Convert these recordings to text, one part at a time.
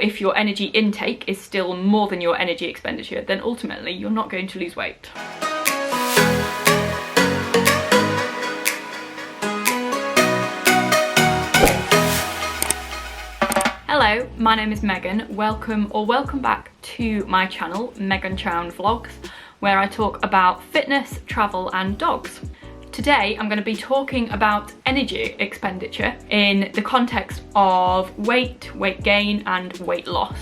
If your energy intake is still more than your energy expenditure, then ultimately you're not going to lose weight. Hello, my name is Megan. Welcome back to my channel, Megan Chown Vlogs, where I talk about fitness, travel and dogs. Today I'm going to be talking about energy expenditure in the context of weight gain and weight loss.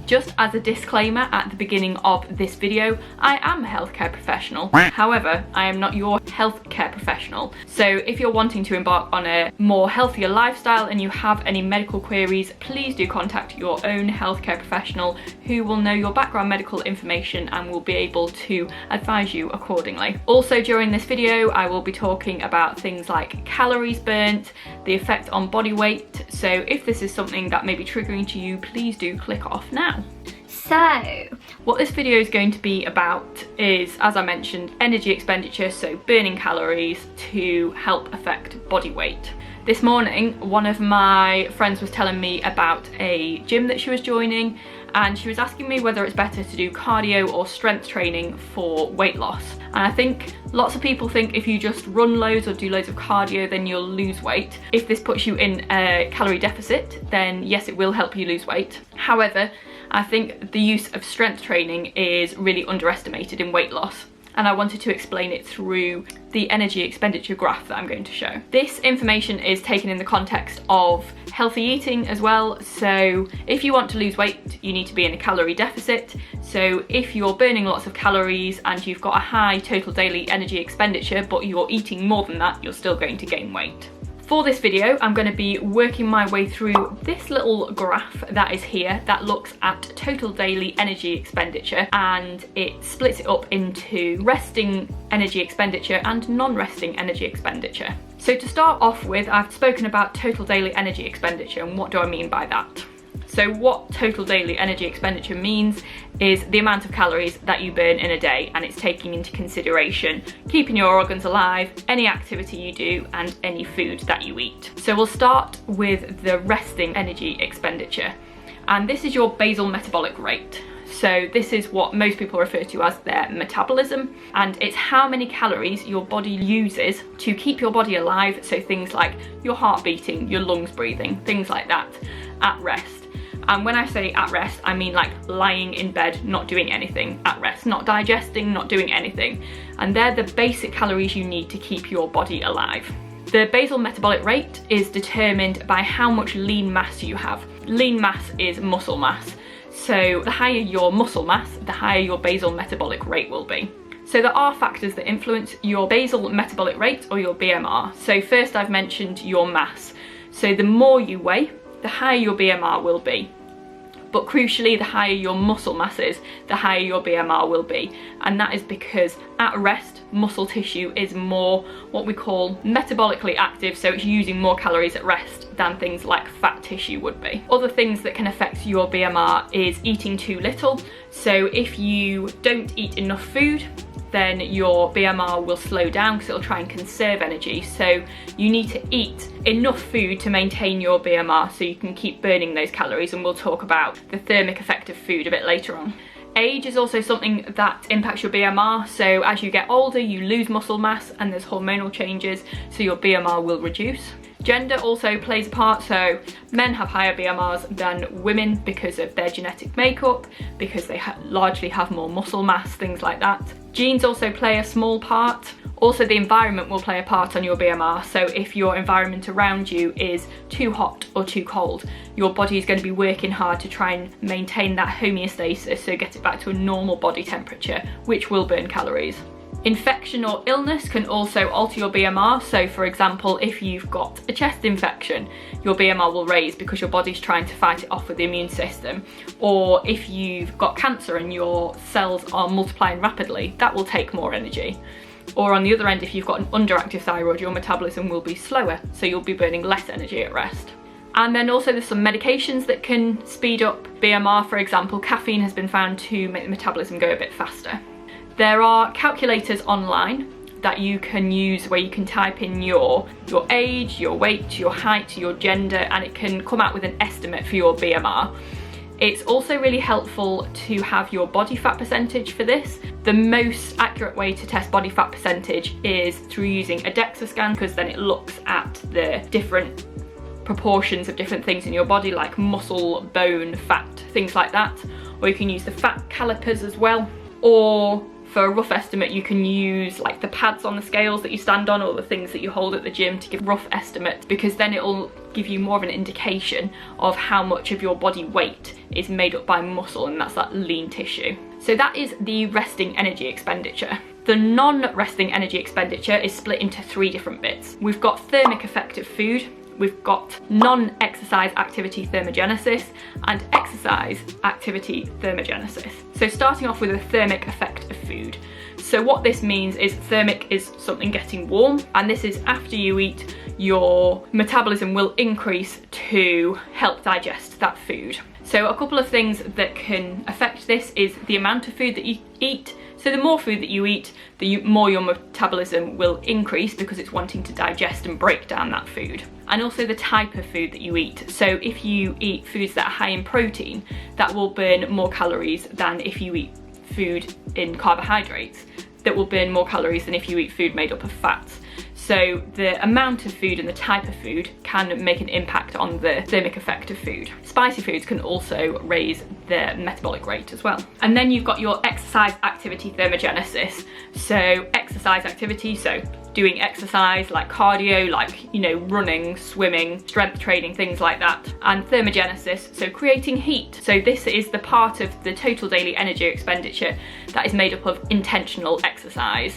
Just as a disclaimer at the beginning of this video, I am a healthcare professional. However, I am not your healthcare professional. So if you're wanting to embark on a more healthier lifestyle and you have any medical queries, please do contact your own healthcare professional who will know your background medical information and will be able to advise you accordingly. Also during this video, I will be talking about things like calories burnt, the effect on body weight. So if this is something that may be triggering to you, please do click off now. So, what this video is going to be about is, as I mentioned, energy expenditure, so burning calories to help affect body weight. This morning, one of my friends was telling me about a gym that she was joining, and she was asking me whether it's better to do cardio or strength training for weight loss. And I think lots of people think if you just run loads or do loads of cardio, then you'll lose weight. If this puts you in a calorie deficit, then yes, it will help you lose weight. However, I think the use of strength training is really underestimated in weight loss, and I wanted to explain it through the energy expenditure graph that I'm going to show. This information is taken in the context of healthy eating as well. So if you want to lose weight, you need to be in a calorie deficit. So if you're burning lots of calories and you've got a high total daily energy expenditure, but you're eating more than that, you're still going to gain weight. For this video, I'm going to be working my way through this little graph that is here that looks at total daily energy expenditure, and it splits it up into resting energy expenditure and non-resting energy expenditure. So to start off with, I've spoken about total daily energy expenditure, and what do I mean by that? So what total daily energy expenditure means is the amount of calories that you burn in a day, and it's taking into consideration keeping your organs alive, any activity you do and any food that you eat. So we'll start with the resting energy expenditure, and this is your basal metabolic rate. So this is what most people refer to as their metabolism, and it's how many calories your body uses to keep your body alive. So things like your heart beating, your lungs breathing, things like that, at rest. And when I say at rest, I mean like lying in bed, not doing anything, at rest, not digesting, not doing anything. And they're the basic calories you need to keep your body alive. The basal metabolic rate is determined by how much lean mass you have. Lean mass is muscle mass. So the higher your muscle mass, the higher your basal metabolic rate will be. So there are factors that influence your basal metabolic rate, or your BMR. So first I've mentioned your mass. So the more you weigh, the higher your BMR will be. But crucially, the higher your muscle mass is, the higher your BMR will be. And that is because at rest, muscle tissue is more what we call metabolically active, so it's using more calories at rest than things like fat tissue would be. Other things that can affect your BMR is eating too little. So if you don't eat enough food, then your BMR will slow down because it'll try and conserve energy. So you need to eat enough food to maintain your BMR so you can keep burning those calories, and we'll talk about the thermic effect of food a bit later on. Age is also something that impacts your BMR. So as you get older, you lose muscle mass and there's hormonal changes, so your BMR will reduce. Gender also plays a part, so men have higher BMRs than women because of their genetic makeup, because they largely have more muscle mass, things like that. Genes also play a small part. Also, the environment will play a part on your BMR. So if your environment around you is too hot or too cold, your body is going to be working hard to try and maintain that homeostasis, so get it back to a normal body temperature, which will burn calories. Infection or illness can also alter your BMR. So for example, if you've got a chest infection, your BMR will raise because your body's trying to fight it off with the immune system. Or if you've got cancer and your cells are multiplying rapidly, that will take more energy. Or on the other end, if you've got an underactive thyroid, your metabolism will be slower, so you'll be burning less energy at rest. And then also there's some medications that can speed up BMR. For example, caffeine has been found to make the metabolism go a bit faster. There are calculators online that you can use where you can type in your age, your weight, your height, your gender, and it can come out with an estimate for your BMR. It's also really helpful to have your body fat percentage for this. The most accurate way to test body fat percentage is through using a DEXA scan, because then it looks at the different proportions of different things in your body, like muscle, bone, fat, things like that. Or you can use the fat calipers as well. Or for a rough estimate, you can use like the pads on the scales that you stand on, or the things that you hold at the gym to give rough estimates, because then it'll give you more of an indication of how much of your body weight is made up by muscle, and that's that lean tissue. So that is the resting energy expenditure. The non-resting energy expenditure is split into 3 different bits. We've got thermic effect of food, we've got non-exercise activity thermogenesis, and exercise activity thermogenesis. So starting off with the thermic effect of food. So what this means is thermic is something getting warm, and this is after you eat, your metabolism will increase to help digest that food. So a couple of things that can affect this is the amount of food that you eat. So the more food that you eat, the more your metabolism will increase, because it's wanting to digest and break down that food. And also the type of food that you eat. So if you eat foods that are high in protein, that will burn more calories than if you eat food in carbohydrates, that will burn more calories than if you eat food made up of fats. So the amount of food and the type of food can make an impact on the thermic effect of food. Spicy foods can also raise the metabolic rate as well. And then you've got your exercise activity thermogenesis. So exercise activity, so doing exercise like cardio, like, you know, running, swimming, strength training, things like that. And thermogenesis, so creating heat. So this is the part of the total daily energy expenditure that is made up of intentional exercise.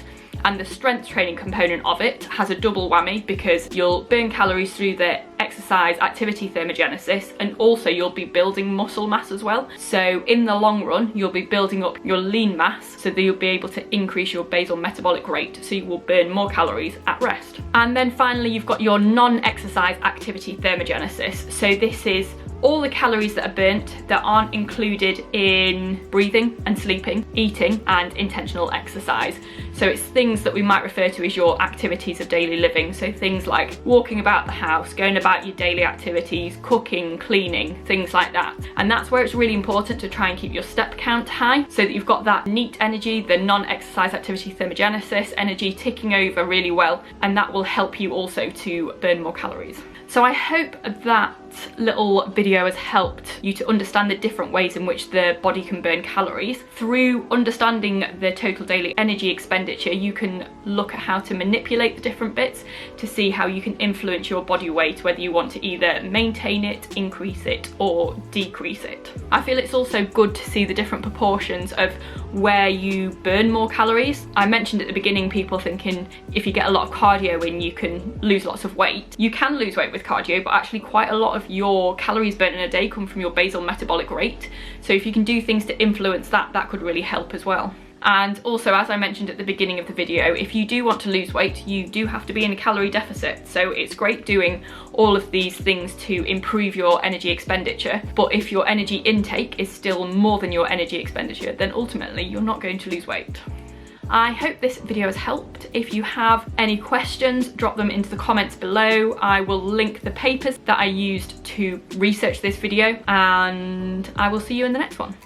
And the strength training component of it has a double whammy, because you'll burn calories through the exercise activity thermogenesis, and also you'll be building muscle mass as well. So in the long run, you'll be building up your lean mass so that you'll be able to increase your basal metabolic rate, so you will burn more calories at rest. And then finally, you've got your non-exercise activity thermogenesis. So this is all the calories that are burnt that aren't included in breathing and sleeping, eating and intentional exercise. So it's things that we might refer to as your activities of daily living. So things like walking about the house, going about your daily activities, cooking, cleaning, things like that. And that's where it's really important to try and keep your step count high, so that you've got that NEAT energy, the non-exercise activity thermogenesis energy, ticking over really well, and that will help you also to burn more calories. So I hope that little video has helped you to understand the different ways in which the body can burn calories. Through understanding the total daily energy expenditure, you can look at how to manipulate the different bits to see how you can influence your body weight, whether you want to either maintain it, increase it, or decrease it. I feel it's also good to see the different proportions of where you burn more calories. I mentioned at the beginning people thinking if you get a lot of cardio in you can lose lots of weight. You can lose weight with cardio, but actually quite a lot of your calories burnt in a day come from your basal metabolic rate. So if you can do things to influence that, that could really help as well. And also, as I mentioned at the beginning of the video, if you do want to lose weight, you do have to be in a calorie deficit. So it's great doing all of these things to improve your energy expenditure. But if your energy intake is still more than your energy expenditure, then ultimately you're not going to lose weight. I hope this video has helped. If you have any questions, drop them into the comments below. I will link the papers that I used to research this video, and I will see you in the next one.